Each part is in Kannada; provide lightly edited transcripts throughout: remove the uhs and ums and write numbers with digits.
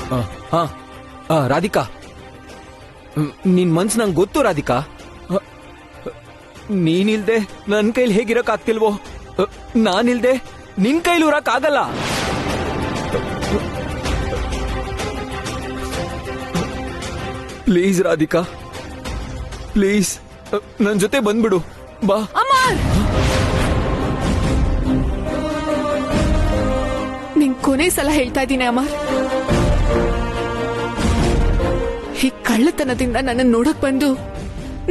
ಹಾ ರಾಧಿಕಾ, ನಿನ್ ಮನ್ಸು ನಂಗೆ ಗೊತ್ತು ರಾಧಿಕಾ. ನೀನಿಲ್ದೆ ನನ್ ಕೈಲಿ ಹೇಗಿರಕ್ ಆಗ್ತಿಲ್ವೋ, ನಾನಿಲ್ದೆ ನಿನ್ ಕೈಲಿ ಇರಕ್ ಆಗಲ್ಲ. ಪ್ಲೀಸ್ ರಾಧಿಕಾ, ಪ್ಲೀಸ್ ನನ್ ಜೊತೆ ಬಂದ್ಬಿಡು ಬಾ. ಅಮರ್, ನಿಂಗ್ ಕೊನೆ ಸಲ ಹೇಳ್ತಾ ಇದ್ದೀನಿ ಅಮರ್, ಈ ಕಳ್ಳತನದಿಂದ ನನ್ನ ನೋಡಕ್ ಬಂದು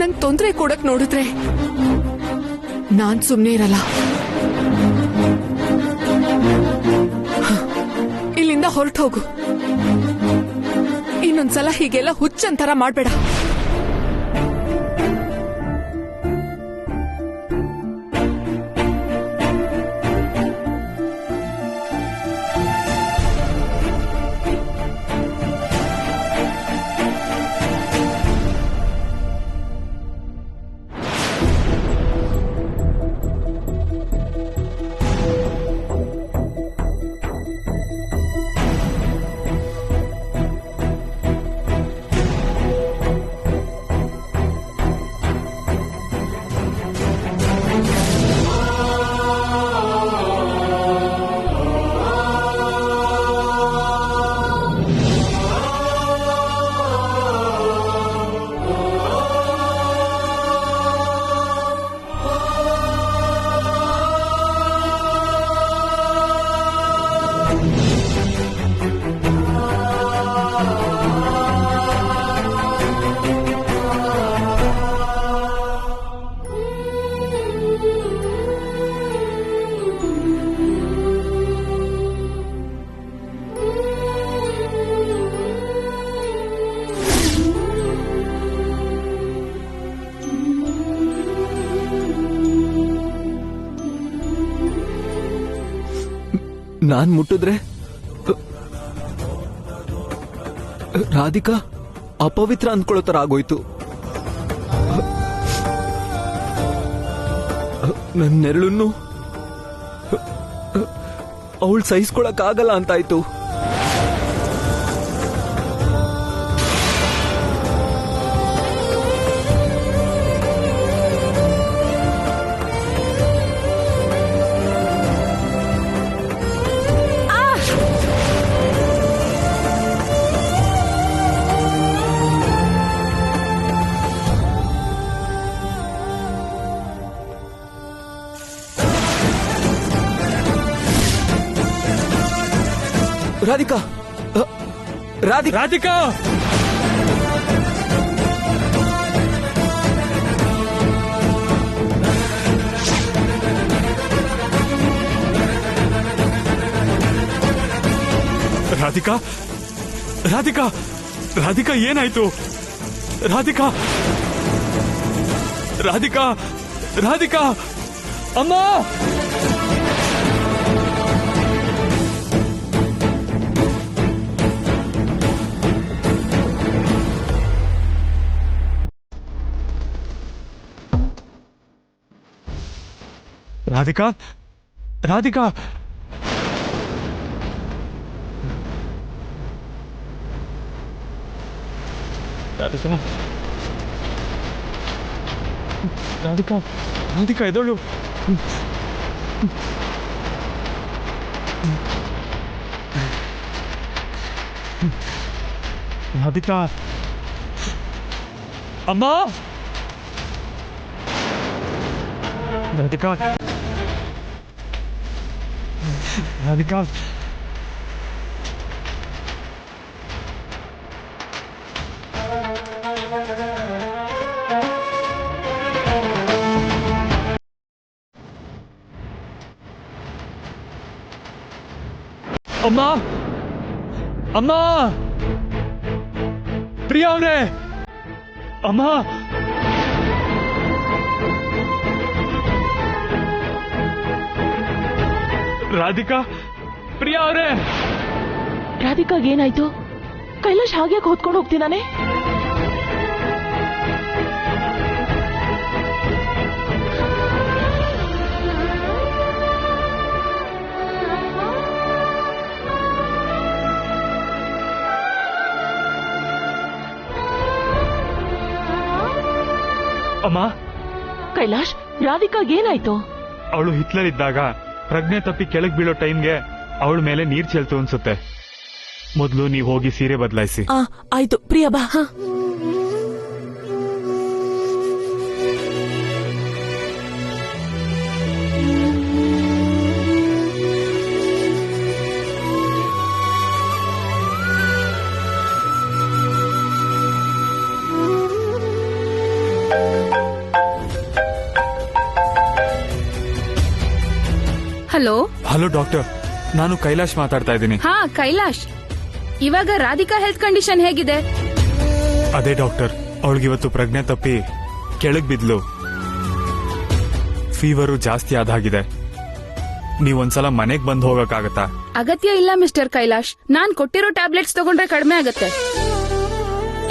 ನಂಗ್ ತೊಂದರೆ ಕೊಡಕ್ ನೋಡಿದ್ರೆ ನಾನ್ ಸುಮ್ನೆ ಇರಲ್ಲ. ಇಲ್ಲಿಂದ ಹೊರಟು ಹೋಗು. ಇನ್ನೊಂದ್ಸಲ ಹೀಗೆಲ್ಲ ಹುಚ್ಚಂತರ ಮಾಡ್ಬೇಡ. ನಾನ್ ಮುಟ್ಟಿದ್ರೆ ರಾಧಿಕಾ ಅಪವಿತ್ರ ಅಂದ್ಕೊಳ್ಳೋ ತರ ಆಗೋಯ್ತು. ನನ್ನ ನೆರಳನ್ನು ಅವಳು ಸಹಿಸ್ಕೊಳಕ್ ಆಗಲ್ಲ ಅಂತಾಯ್ತು. ರಾಧಿಕಾ, ರಾಧಿಕಾ, ರಾಧಿಕಾ, ರಾಧಿಕಾ, ರಾಧಿಕಾ ಏನಾಯ್ತು? ರಾಧಿಕಾ, ರಾಧಿಕಾ, ರಾಧಿಕಾ, ಅಮ್ಮ! ರಾಧಿಕಾ, ರಾಧಿಕಾ, ರಾಧಿಕಾ, ರಾಧಿಕಾ, ರಾಧಿಕಾ ಎದೋಳು. ರಾಧಿಕಾ, ಅಮ್ಮ! ರಾಧಿಕಾ, ರಾಧಿಕಾ, ಅಮ್ಮ! ಅಮ್ಮ! ಪ್ರಿಯಾ ಅವರೇ, ಅಮ್ಮ! ರಾಧಿಕಾ, ಪ್ರಿಯಾ ಅವರೇ. ರಾಧಿಕಾಗೇನಾಯ್ತು? ಕೈಲಾಶ್ ಹಾಗೆ ಹೊತ್ಕೊಂಡು ಹೋಗ್ತಿದ್ದಾನೆ. ಅಮ್ಮ, ಕೈಲಾಶ್, ರಾಧಿಕಾಗ್ ಏನಾಯ್ತು? ಅವಳು ಹಿತ್ಲಲ್ಲಿದ್ದಾಗ ಪ್ರಜ್ಞೆ ತಪ್ಪಿ ಕೆಳಗ್ ಬೀಳೋ ಟೈಮ್ಗೆ ಅವಳ ಮೇಲೆ ನೀರ್ ಚೆಲ್ತು ಅನ್ಸುತ್ತೆ. ಮೊದ್ಲು ನೀವ್ ಹೋಗಿ ಸೀರೆ ಬದಲಾಯಿಸಿ. ಆಯ್ತು, ಪ್ರಿಯಾ ಬಾ. ಹಲೋ ಹಲೋ ಡಾಕ್ಟರ್, ನಾನು ಕೈಲಾಶ್ ಮಾತಾಡ್ತಾ ಇದ್ದೀನಿ. ಹಾ ಕೈಲಾಶ್, ಇವಾಗ ರಾಧಿಕಾ ಹೆಲ್ತ್ ಕಂಡೀಷನ್ ಹೇಗಿದೆ? ಅದೇ ಡಾಕ್ಟರ್, ಅವಳಿಗಿವತ್ತು ಪ್ರಜ್ಞೆ ತಪ್ಪಿ ಕೆಳಗ್ ಬಿದ್ಲು. ಫೀವರು ಜಾಸ್ತಿ ಆದಾಗಿದೆ. ನೀವೊಂದ್ಸಲ ಮನೆಗ್ ಬಂದು ಹೋಗಕ್ಕಾಗತ್ತಾ? ಅಗತ್ಯ ಇಲ್ಲ ಮಿಸ್ಟರ್ ಕೈಲಾಶ್, ನಾನ್ ಕೊಟ್ಟಿರೋ ಟ್ಯಾಬ್ಲೆಟ್ಸ್ ತಗೊಂಡ್ರೆ ಕಡಿಮೆ ಆಗತ್ತೆ.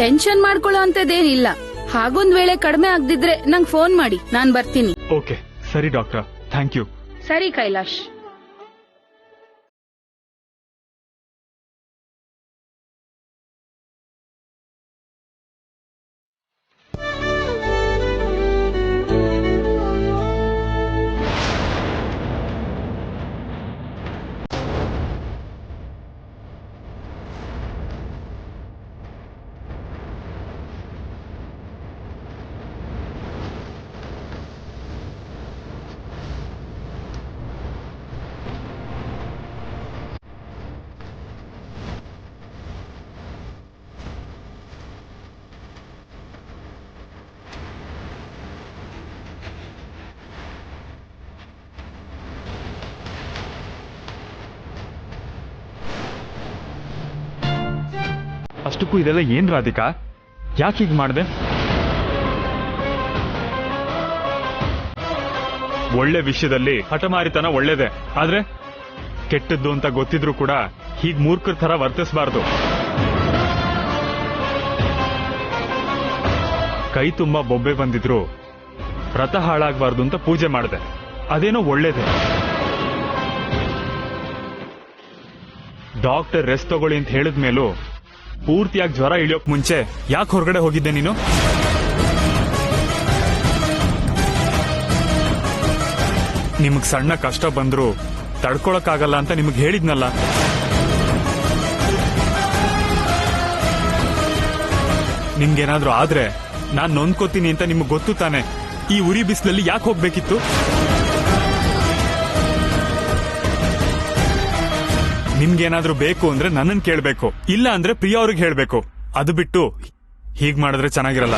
ಟೆನ್ಷನ್ ಮಾಡ್ಕೊಳ್ಳೋ ಅಂತದೇನಿಲ್ಲ. ಹಾಗೊಂದ್ ವೇಳೆ ಕಡಿಮೆ ಆಗದಿದ್ರೆ ನಂಗ್ ಫೋನ್ ಮಾಡಿ, ನಾನ್ ಬರ್ತೀನಿ. ಓಕೆ ಸರಿ ಡಾಕ್ಟರ್, ಥ್ಯಾಂಕ್ ಯು. ಸರಿ ಕೈಲಾಶ್. ಅಷ್ಟಕ್ಕೂ ಇದೆಲ್ಲ ಏನ್ ರಾಧಿಕಾ, ಯಾಕೆ ಹೀಗ್ ಮಾಡ್ದೆ? ಒಳ್ಳೆ ವಿಷಯದಲ್ಲಿ ಹಠಮಾರಿತನ ಒಳ್ಳೇದೆ, ಆದ್ರೆ ಕೆಟ್ಟದ್ದು ಅಂತ ಗೊತ್ತಿದ್ರು ಕೂಡ ಹೀಗ್ ಮೂರ್ಖರ ತರ ವರ್ತಿಸಬಾರ್ದು. ಕೈ ತುಂಬಾ ಬೊಬ್ಬೆ ಬಂದಿದ್ರು ವ್ರತ ಹಾಳಾಗಬಾರ್ದು ಅಂತ ಪೂಜೆ ಮಾಡಿದೆ, ಅದೇನೋ ಒಳ್ಳೇದೆ. ಡಾಕ್ಟರ್ ರೆಸ್ಟ್ ತಗೊಳ್ಳಿ ಅಂತ ಹೇಳಿದ್ಮೇಲೂ ಪೂರ್ತಿಯಾಗಿ ಜ್ವರ ಇಳಿಯೋಕ್ ಮುಂಚೆ ಯಾಕೆ ಹೊರಗಡೆ ಹೋಗಿದ್ದೆ ನೀನು? ನಿಮಗ್ ಸಣ್ಣ ಕಷ್ಟ ಬಂದ್ರು ತಡ್ಕೊಳಕ್ಕಾಗಲ್ಲ ಅಂತ ನಿಮಗ್ ಹೇಳಿದ್ನಲ್ಲ. ನಿಮ್ಗೇನಾದ್ರೂ ಆದ್ರೆ ನಾನ್ ನೊಂದ್ಕೋತೀನಿ ಅಂತ ನಿಮಗ್ ಗೊತ್ತು ತಾನೆ. ಈ ಉರಿ ಬಿಸಿಲಲ್ಲಿ ಯಾಕೆ ಹೋಗ್ಬೇಕಿತ್ತು? ನಿಮ್ಗೇನಾದ್ರೂ ಬೇಕು ಅಂದ್ರೆ ನನ್ನನ್ ಕೇಳ್ಬೇಕು, ಇಲ್ಲ ಅಂದ್ರೆ ಪ್ರಿಯಾ ಅವ್ರಿಗೆ ಹೇಳ್ಬೇಕು. ಅದು ಬಿಟ್ಟು ಹೀಗ್ ಮಾಡಿದ್ರೆ ಚೆನ್ನಾಗಿರಲ್ಲ.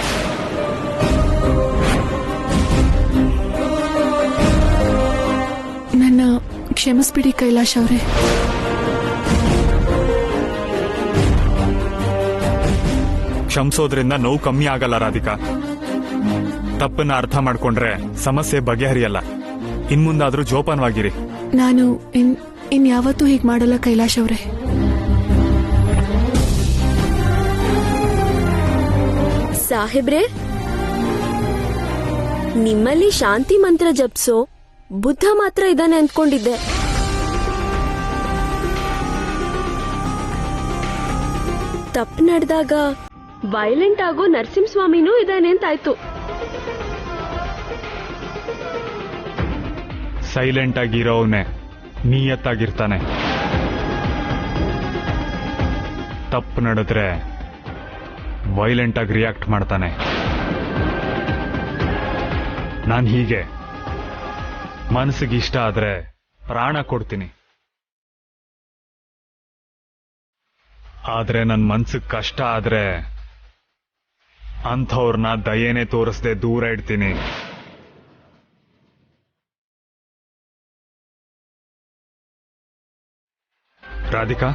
ನನ್ನ ಕ್ಷಮಿಸ್ಬಿಡಿ ಕೈಲಾಶ್ ಅವರೇ. ಕ್ಷಮಿಸೋದ್ರಿಂದ ನೋವು ಕಮ್ಮಿ ಆಗಲ್ಲ ರಾಧಿಕಾ. ತಪ್ಪನ್ನ ಅರ್ಥ ಮಾಡ್ಕೊಂಡ್ರೆ ಸಮಸ್ಯೆ ಬಗೆಹರಿಯಲ್ಲ. ಇನ್ಮುಂದಾದ್ರೂ ಜೋಪಾನವಾಗಿರಿ. ನಾನು ಇನ್ಯಾವತ್ತೂ ಹೀಗ್ ಮಾಡಲ್ಲ ಕೈಲಾಶ್ ಅವರೇ. ಸಾಹೇಬ್ರೆ, ನಿಮ್ಮಲ್ಲಿ ಶಾಂತಿ ಮಂತ್ರ ಜಪ್ಸೋ ಬುದ್ಧ ಮಾತ್ರ ಇದ್ದಾನೆ ಅಂದ್ಕೊಂಡಿದ್ದೆ. ತಪ್ಪು ನಡೆದಾಗ ವೈಲೆಂಟ್ ಆಗೋ ನರಸಿಂಹಸ್ವಾಮಿನೂ ಇದ್ದಾನೆ ಅಂತಾಯ್ತು. ಸೈಲೆಂಟ್ ಆಗಿರೋವನೇ ನಿಯತ್ತಾಗಿರ್ತಾನೆ. ತಪ್ಪು ನಡೆದ್ರೆ ವೈಲೆಂಟ್ ಆಗಿ ರಿಯಾಕ್ಟ್ ಮಾಡ್ತಾನೆ. ನಾನ್ ಹೀಗೆ ಮನಸ್ಸಿಗೆ ಇಷ್ಟ ಆದ್ರೆ ಪ್ರಾಣ ಕೊಡ್ತೀನಿ, ಆದ್ರೆ ನನ್ ಮನ್ಸಿಗೆ ಕಷ್ಟ ಆದ್ರೆ ಅಂಥವ್ರನ್ನ ದಯೆನೆ ತೋರಿಸದೆ ದೂರ ಇಡ್ತೀನಿ. ರಾಧಿಕಾ,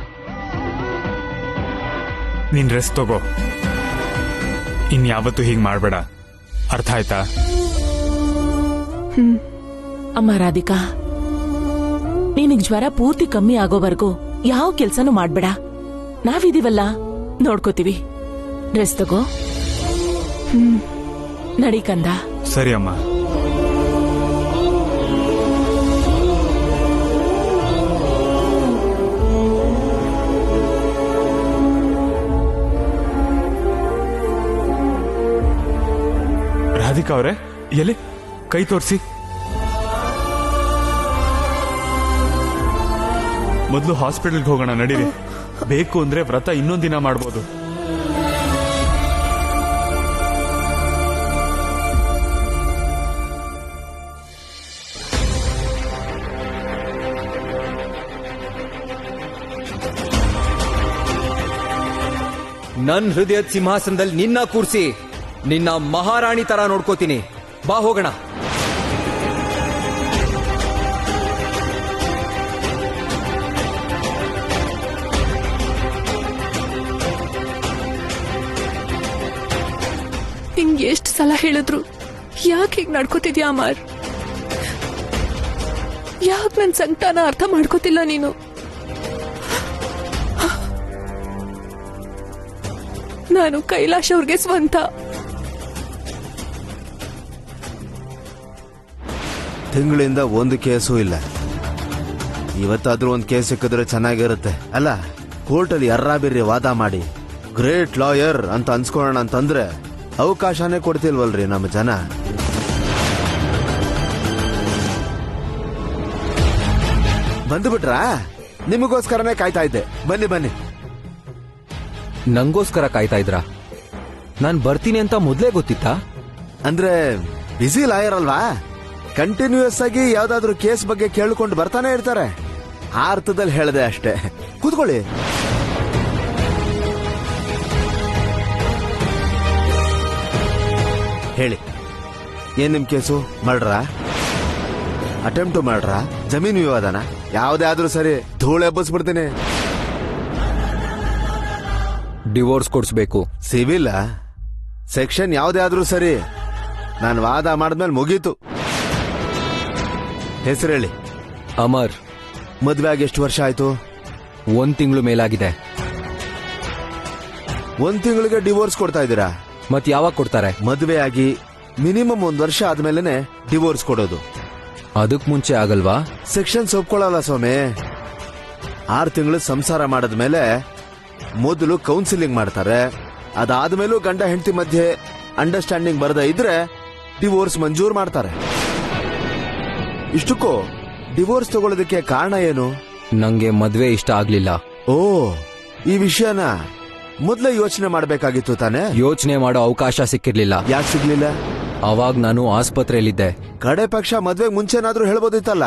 ನೀನ್ ರೆಸ್ಟ್ ತಗೋ. ಇನ್ಯಾವತ್ತೂ ಹೀಗ್ ಮಾಡ್ಬೇಡ, ಅರ್ಥ ಆಯ್ತಾ? ಅಮ್ಮ ರಾಧಿಕಾ, ನಿನಗ್ ಜ್ವರ ಪೂರ್ತಿ ಕಮ್ಮಿ ಆಗೋವರೆಗೂ ಯಾವ ಕೆಲ್ಸನೂ ಮಾಡ್ಬೇಡ. ನಾವಿದೀವಲ್ಲ, ನೋಡ್ಕೋತೀವಿ. ರೆಸ್ಟ್ ತಗೋ. ನಡಿ ಕಂದ. ಸರಿ ಅಮ್ಮ. ರಾಧಿಕಾ, ರಾಧಿಕಾ ಅವರೇ, ಎಲ್ಲಿ ಕೈ ತೋರಿಸಿ. ಮೊದಲು ಹಾಸ್ಪಿಟಲ್ಗೆ ಹೋಗೋಣ ನಡೀರಿ. ಬೇಕು ಅಂದ್ರೆ ವ್ರತ ಇನ್ನೊಂದಿನ ಮಾಡ್ಬೋದು. ನನ್ ಹೃದಯದ ಸಿಂಹಾಸನದಲ್ಲಿ ನಿನ್ನ ಕೂರ್ಸಿ ನಿನ್ನ ಮಹಾರಾಣಿ ತರ ನೋಡ್ಕೋತೀನಿ. ಬಾ ಹೋಗೋಣ. ನಿಂಗೆ ಎಷ್ಟು ಸಲ ಹೇಳಿದ್ರು ಯಾಕೆ ಹೀಗ್ ನಡ್ಕೋತಿದ್ಯಾ ಅಮರ್? ಯಾಕೆ ನನ್ ಸಂಕಟನ ಅರ್ಥ ಮಾಡ್ಕೋತಿಲ್ಲ ನೀನು? ನಾನು ಕೈಲಾಶ್ ಅವ್ರಿಗೆ ಸ್ವಂತ. ತಿಂಗಳಿಂದ ಒಂದು ಕೇಸು ಇಲ್ಲ. ಇವತ್ತಾದ್ರೂ ಒಂದು ಕೇಸ್ ಸಿಕ್ಕಿದ್ರೆ ಚೆನ್ನಾಗಿರುತ್ತೆ ಅಲ್ಲ? ಕೋರ್ಟಲ್ಲಿ ಎರ್ರಾಬಿರ್ರಿ ವಾದ ಮಾಡಿ ಗ್ರೇಟ್ ಲಾಯರ್ ಅಂತ ಅನ್ಸ್ಕೊಳ್ಳೋಣ ಅಂತಂದ್ರೆ ಅವಕಾಶನೇ ಕೊಡ್ತಿಲ್ವಲ್ರಿ ನಮ್ಮ ಜನ. ಬಂದುಬಿಟ್ರಾ? ನಿಮಗೋಸ್ಕರನೇ ಕಾಯ್ತಾ ಇದ್ದೆ. ಬನ್ನಿ ಬನ್ನಿ. ನಂಗೋಸ್ಕರ ಕಾಯ್ತಾ ಇದ್ರ? ನಾನ್ ಬರ್ತೀನಿ ಅಂತ ಮೊದ್ಲೇ ಗೊತ್ತಿತ್ತಾ? ಅಂದ್ರೆ ಬಿಸಿ ಲಾಯರ್ ಅಲ್ವಾ, ಕಂಟಿನ್ಯೂಸ್ ಆಗಿ ಯಾವ್ದಾದ್ರು ಕೇಸ್ ಬಗ್ಗೆ ಕೇಳಿಕೊಂಡು ಬರ್ತಾನೆ ಇರ್ತಾರೆ. ಆ ಅರ್ಥದಲ್ಲಿ ಹೇಳ್ದೆ ಅಷ್ಟೇ. ಕೂತ್ಕೊಳ್ಳಿ. ಹೇಳಿ, ಏನ್ ನಿಮ್ ಕೇಸು? ಮರ್ಡ್ರಾ, ಅಟೆಂಪ್ಟ್ ಮರ್ಡ್ರಾ, ಜಮೀನು ವಿವಾದನ? ಯಾವ್ದೇ ಆದ್ರೂ ಸರಿ, ಧೂಳು ಎಬ್ಬಿಸ್ಬಿಡ್ತೀನಿ. ಡಿವೋರ್ಸ್ ಕೊಡ್ಸ್ಬೇಕು. ಸಿವಿಲ್ ಸೆಕ್ಷನ್ ಯಾವ್ದೇ ಆದ್ರೂ ಸರಿ, ನಾನು ವಾದ ಮಾಡಿದ್ಮೇಲೆ ಮುಗೀತು. ಹೆಸರು ಹೇಳಿ. ಅಮರ್. ಮದ್ವೆ ಆಗಿ ಎಷ್ಟು ವರ್ಷ ಆಯ್ತು? 1 ತಿಂಗಳು ಮೇಲಾಗಿದೆ. 1 ತಿಂಗಳಿಗೆ ಡಿವೋರ್ಸ್ ಕೊಡ್ತಾ ಇದ್ದೀರಾ? ಮತ್ ಯಾವಾಗ ಕೊಡ್ತಾರೆ? ಮದ್ವೆ ಆಗಿ ಮಿನಿಮಮ್ 1 ವರ್ಷ ಆದ್ಮೇಲೆ ಡಿವೋರ್ಸ್ ಕೊಡೋದು. ಅದಕ್ ಮುಂಚೆ ಆಗಲ್ವಾ? ಸೆಕ್ಷನ್ಸ್ ಒಪ್ಕೊಳ್ಳಲ್ಲ ಸ್ವಾಮಿ. 6 ತಿಂಗಳು ಸಂಸಾರ ಮಾಡಿದ್ಮೇಲೆ ಮೊದಲು ಕೌನ್ಸಿಲಿಂಗ್ ಮಾಡ್ತಾರೆ. ಅದಾದ್ಮೇಲೂ ಗಂಡ ಹೆಂಡತಿ ಮಧ್ಯೆ ಅಂಡರ್ಸ್ಟ್ಯಾಂಡಿಂಗ್ ಬರದೇ ಇದ್ರೆ ಡಿವೋರ್ಸ್ ಮಂಜೂರ್ ಮಾಡ್ತಾರೆ. ಇಷ್ಟಕ್ಕೂ ಡಿವೋರ್ಸ್ ತಗೊಳ್ಳೋದಕ್ಕೆ ಕಾರಣ ಏನು? ನಂಗೆ ಮದ್ವೆ ಇಷ್ಟ ಆಗ್ಲಿಲ್ಲ. ಓ, ಈ ವಿಷಯನ ಮೊದ್ಲೇ ಯೋಚನೆ ಮಾಡ್ಬೇಕಾಗಿತ್ತು ತಾನೆ? ಯೋಚನೆ ಮಾಡೋ ಅವಕಾಶ ಸಿಕ್ಕಿರ್ಲಿಲ್ಲ. ಯಾಕೆ ಸಿಗ್ಲಿಲ್ಲ? ಅವಾಗ ನಾನು ಆಸ್ಪತ್ರೆಯಲ್ಲಿದ್ದೆ. ಕಡೆ ಪಕ್ಷ ಮದ್ವೆ ಮುಂಚೆನಾದ್ರೂ ಹೇಳ್ಬೋದಿತ್ತಲ್ಲ.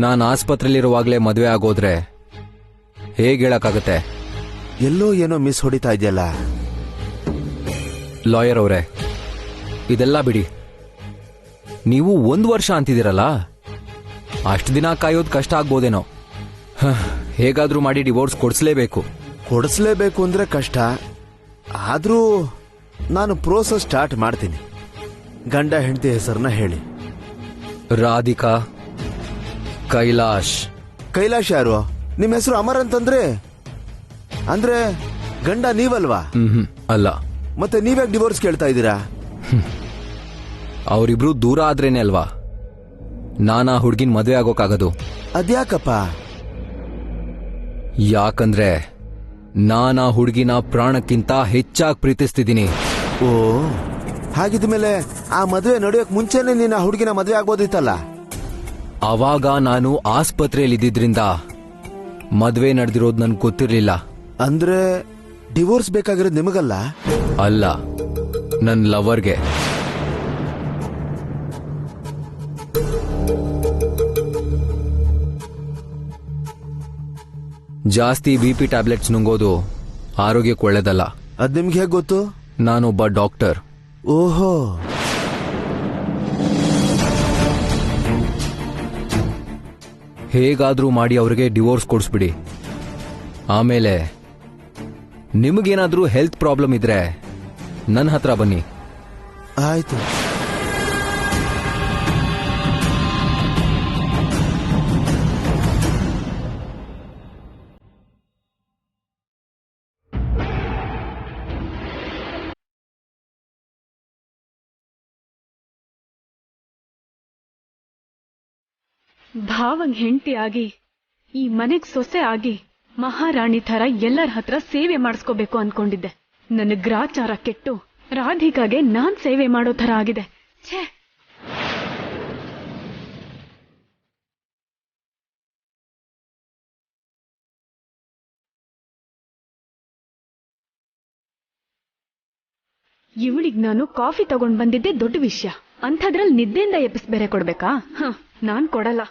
ನಾನು ಆಸ್ಪತ್ರೆಯಲ್ಲಿರುವಾಗ್ಲೇ ಮದ್ವೆ ಆಗೋದ್ರೆ ಹೇಗ್ ಹೇಳಕ್ಕಾಗತ್ತೆ? ಎಲ್ಲೋ ಏನೋ ಮಿಸ್ ಹೊಡಿತಾ ಇದೆಯಲ್ಲ. ಲಾಯರ್ ಅವರೇ, ಇದೆಲ್ಲ ಬಿಡಿ. ನೀವು 1 ವರ್ಷ ಅಂತಿದ್ದೀರಲ್ಲ, ಅಷ್ಟು ದಿನ ಕಾಯೋದು ಕಷ್ಟ ಆಗ್ಬೋದೇನೋ. ಹೇಗಾದ್ರೂ ಮಾಡಿ ಡಿವೋರ್ಸ್ ಕೊಡಿಸ್ಲೇಬೇಕು. ಕೊಡಿಸ್ಲೇಬೇಕು ಅಂದ್ರೆ ಕಷ್ಟ. ಆದ್ರೂ ನಾನು ಪ್ರೋಸೆಸ್ ಸ್ಟಾರ್ಟ್ ಮಾಡ್ತೀನಿ. ಗಂಡ ಹೆಂಡತಿ ಹೆಸರನ್ನ ಹೇಳಿ. ರಾಧಿಕಾ, ಕೈಲಾಶ್. ಕೈಲಾಶ್ ಯಾರು? ನಿಮ್ ಹೆಸರು ಅಮರ್ ಅಂತಂದ್ರೆ ಅಂದ್ರೆ ಗಂಡ ನೀವಲ್ವಾ? ಅಲ್ಲ. ಮತ್ತೆ ನೀವ್ಯಾಕೆ ಡಿವೋರ್ಸ್ ಕೇಳ್ತಾ ಇದ್ದೀರಾ? ಅವರಿಬ್ರು ದೂರ ಆದ್ರೇನೆ ಅಲ್ವಾ ನಾನಾ ಹುಡ್ಗಿನ್ ಮದ್ವೆ ಆಗೋಕಾಗದು. ಅದ್ಯಾಕಪ್ಪ? ಯಾಕಂದ್ರೆ ನಾನಾ ಹುಡ್ಗಿನ ಪ್ರಾಣಕ್ಕಿಂತ ಹೆಚ್ಚಾಗಿ ಪ್ರೀತಿಸ್ತಿದ್ದೀನಿ. ಓ, ಹಾಗಿದ್ಮೇಲೆ ಆ ಮದುವೆ ನಡೆಯೋಕ್ ಮುಂಚೆನೆ ನೀನ್ ಆ ಹುಡುಗಿನ ಮದುವೆ ಆಗ್ಬೋದಿತ್ತಲ್ಲ. ಅವಾಗ ನಾನು ಆಸ್ಪತ್ರೆಯಲ್ಲಿದ್ದಿದ್ರಿಂದ ಮದ್ವೆ ನಡೆದಿರೋದು ನನ್ಗೆ ಗೊತ್ತಿರ್ಲಿಲ್ಲ. ಅಂದ್ರೆ ಡಿವೋರ್ಸ್ ಬೇಕಾಗಿರೋದು ನಿಮಗಲ್ಲ? ಅಲ್ಲ, ನನ್ ಲವರ್ಗೆ. ಜಾಸ್ತಿ BP ಟ್ಯಾಬ್ಲೆಟ್ಸ್ ನುಂಗೋದು ಆರೋಗ್ಯಕ್ಕೆ ಒಳ್ಳೇದಲ್ಲ. ಅದ್ ನಿಮ್ಗೆ ಹೇಗೆ ಗೊತ್ತು? ನಾನೊಬ್ಬ ಡಾಕ್ಟರ್. ಓಹೋ, ಹೇಗಾದ್ರೂ ಮಾಡಿ ಅವ್ರಿಗೆ ಡಿವೋರ್ಸ್ ಕೊಡಿಸ್ಬಿಡಿ. ಆಮೇಲೆ ನಿಮಗೇನಾದ್ರೂ ಹೆಲ್ತ್ ಪ್ರಾಬ್ಲಮ್ ಇದ್ರೆ ನನ್ನ ಹತ್ರ ಬನ್ನಿ. ಆಯ್ತು. ಭಾವಂಗ್ ಹೆಂಡತಿ ಆಗಿ ಈ ಮನೆಗ್ ಸೊಸೆ ಆಗಿ ಮಹಾರಾಣಿ ತರ ಎಲ್ಲರ ಹತ್ರ ಸೇವೆ ಮಾಡಿಸ್ಕೋಬೇಕು ಅನ್ಕೊಂಡಿದ್ದೆ. ನನ್ನ ಗ್ರಾಚಾರ ಕೆಟ್ಟು ರಾಧಿಕಾಗೆ ನಾನ್ ಸೇವೆ ಮಾಡೋ ತರ ಆಗಿದೆ. ಛೇ, ಇವಳಿಗ್ ನಾನು ಕಾಫಿ ತಗೊಂಡ್ ಬಂದಿದ್ದೆ ದೊಡ್ಡ ವಿಷಯ. ಅಂಥದ್ರಲ್ಲಿ ನಿದ್ದೆಯಿಂದ ಎಬ್ಬಿಸ್ ಬೇರೆ ಕೊಡ್ಬೇಕಾ? ನಾನ್ ಕೊಡಲ್ಲ.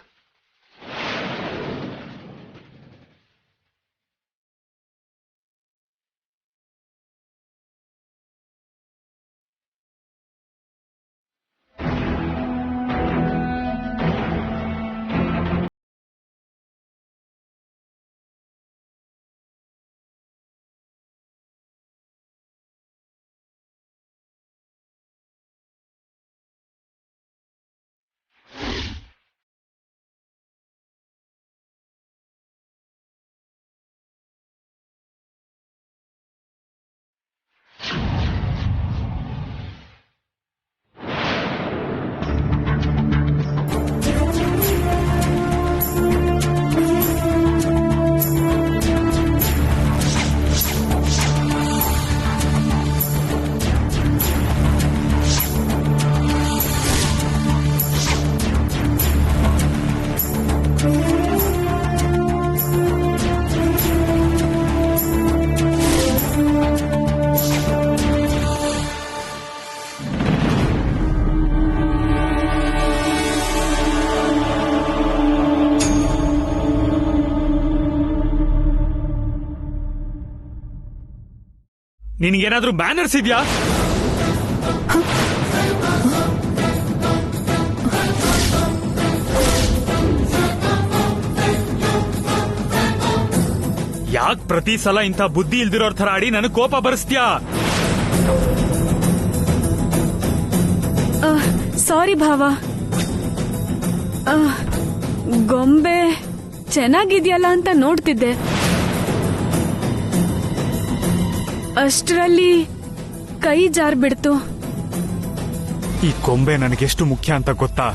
ನಿನಗೇನಾದ್ರೂ ಬ್ಯಾನರ್ಸ್ ಇದೆಯಾ? ಯಾಕ್ ಪ್ರತಿ ಸಲ ಇಂಥ ಬುದ್ಧಿ ಇಲ್ದಿರೋರ್ ಥರ ಆಡಿ ನನಗ್ ಕೋಪ ಬರಿಸ್ತೀಯಾ? ಸಾರಿ ಭಾವ. ಗೊಂಬೆ ಚೆನ್ನಾಗಿದ್ಯಲ್ಲ ಅಂತ ನೋಡ್ತಿದ್ದೆ. ಅಷ್ಟರಲ್ಲಿ ಕೈ ಜಾರ್ ಬಿಡ್ತು. ಈ ಗೊಂಬೆ ನನಗೆಷ್ಟು ಮುಖ್ಯ ಅಂತ ಗೊತ್ತಾ?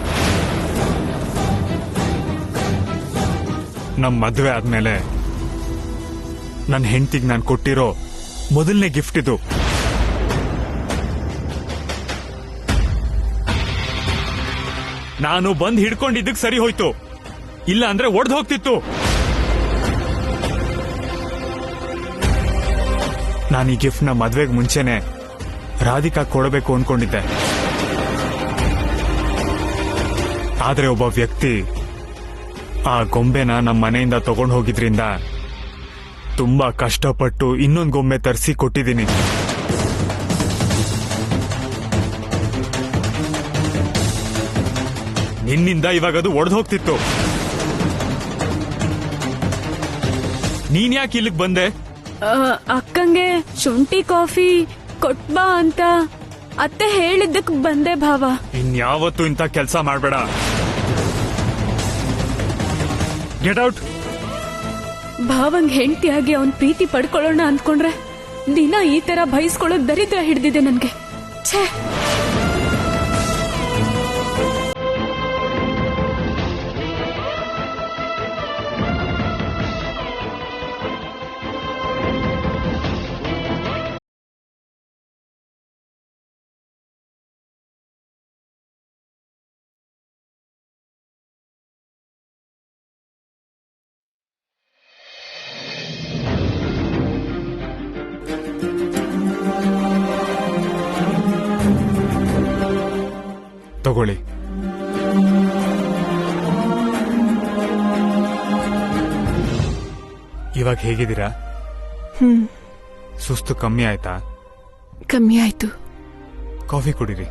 ನಮ್ ಮದ್ವೆ ಆದ್ಮೇಲೆ ನನ್ನ ಹೆಂಡತಿಗೆ ನಾನು ಕೊಟ್ಟಿರೋ ಮೊದಲನೇ ಗಿಫ್ಟ್ ಇದು. ನಾನು ಬಂದ್ ಹಿಡ್ಕೊಂಡಿದ್ದಕ್ಕೆ ಸರಿ ಹೋಯ್ತು, ಇಲ್ಲ ಅಂದ್ರೆ ಒಡೆದು ಹೋಗ್ತಿತ್ತು. ನಾನು ಈ ಗಿಫ್ಟ್ ನ ಮದ್ವೆಗೆ ಮುಂಚೆನೆ ರಾಧಿಕಾ ಕೊಡಬೇಕು ಅನ್ಕೊಂಡಿದ್ದೆ. ಆದ್ರೆ ಒಬ್ಬ ವ್ಯಕ್ತಿ ಆ ಗೊಂಬೆನ ನಮ್ಮ ಮನೆಯಿಂದ ತಗೊಂಡು ಹೋಗಿದ್ರಿಂದ ತುಂಬಾ ಕಷ್ಟಪಟ್ಟು ಇನ್ನೊಂದು ಗೊಂಬೆ ತರಿಸಿ ಕೊಟ್ಟಿದ್ದೀನಿ. ನಿನ್ನಿಂದ ಇವಾಗ ಅದು ಒಡೆದು ಹೋಗ್ತಿತ್ತು. ನೀನ್ ಯಾಕೆ ಇಲ್ಲಿಗೆ ಬಂದೆ? ಅಕ್ಕಂಗೆ ಶುಂಠಿ ಕಾಫಿ ಕೊಟ್ಬಾ ಅಂತ ಅತ್ತೆ ಹೇಳಿದ್ದಕ್ ಬಂದೆ ಭಾವ. ಇನ್ಯಾವತ್ತೂ ಇಂಥ ಕೆಲಸ ಮಾಡ್ಬೇಡ. Get out. ಭಾವಂಗ್ ಹೆಂಡತಿಯಾಗಿ ಅವನ್ ಪ್ರೀತಿ ಪಡ್ಕೊಳ್ಳೋಣ ಅಂದ್ಕೊಂಡ್ರೆ ದಿನ ಈ ತರ ಬಯಸ್ಕೊಳ್ಳೋಕ್ ದರಿದ್ರ ಹಿಡ್ದಿದೆ ನನ್ಗೆ. ಛೇ, ತಗೊಳ್ಳಿ. ಇವಾಗ ಹೇಗಿದ್ದೀರಾ? ಹ್ಮ್, ಸುಸ್ತು ಕಮ್ಮಿ ಆಯ್ತಾ? ಕಮ್ಮಿ ಆಯ್ತು. ಕಾಫಿ ಕುಡೀರಿ.